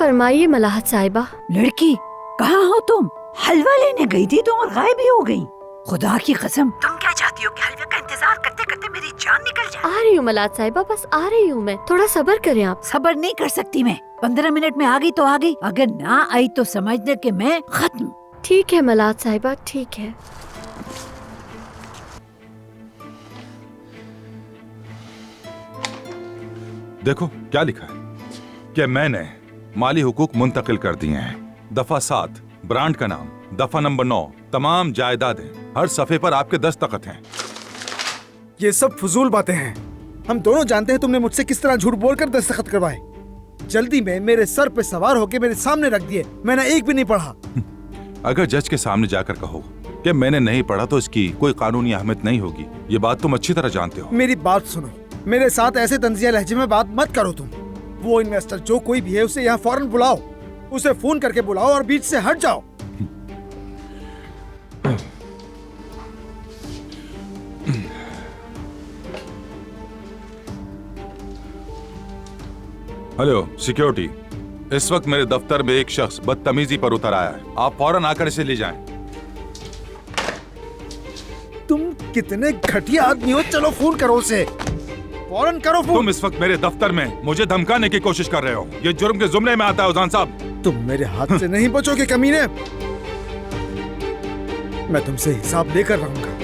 फरमाइए मलाहत साहिबा। लड़की, कहाँ हो तुम? हलवा लेने गई थी तुम और गायब ही हो गई। खुदा की कसम, तुम क्या चाहती हो कि हलवे का इंतजार करते करते मेरी जान निकल जाए? आ रही हूँ मलाहत साहिबा, बस आ रही हूँ मैं, थोड़ा सब्र करें आप। सब्र नहीं कर सकती मैं। 15 मिनट में आ गई तो आ गई, अगर ना आई तो समझने कि मैं खत्म। ठीक है मलाहत साहिबा, ठीक है। देखो क्या लिखा है कि मैंने माली हुकूक मुंतकिल कर दिए हैं। दफा 7, ब्रांड का नाम, दफा नंबर 9, तमाम जायदादें, हर सफे पर आपके दस्तखत हैं। ये सब फजूल बातें हैं। हम दोनों जानते हैं तुमने मुझसे किस तरह झूठ बोलकर दस्तखत करवाए। जल्दी में मेरे सर पे सवार होकर मेरे सामने रख दिए, मैंने एक भी नहीं पढ़ा। अगर जज के सामने जाकर कहो कि मैंने नहीं पढ़ा तो इसकी कोई कानूनी अहमियत नहीं होगी। ये बात तुम अच्छी तरह जानते हो। मेरी बात सुनो, मेरे साथ ऐसे तंजिया लहजे में बात मत करो तुम। वो इन्वेस्टर जो कोई भी है उसे यहाँ फौरन बुलाओ, उसे फोन करके बुलाओ और बीच से हट जाओ। हेलो सिक्योरिटी, इस वक्त मेरे दफ्तर में एक शख्स बदतमीजी पर उतर आया है। आप फौरन आकर इसे ले जाएं। तुम कितने घटिया आदमी हो, चलो फोन करो उसे, फौरन करो फोन। तुम इस वक्त मेरे दफ्तर में मुझे धमकाने की कोशिश कर रहे हो। ये जुर्म के जुमरे में आता है उजान साहब। तुम मेरे हाथ से नहीं बचोगे कमीने, मैं तुमसे हिसाब लेकर रहूंगा।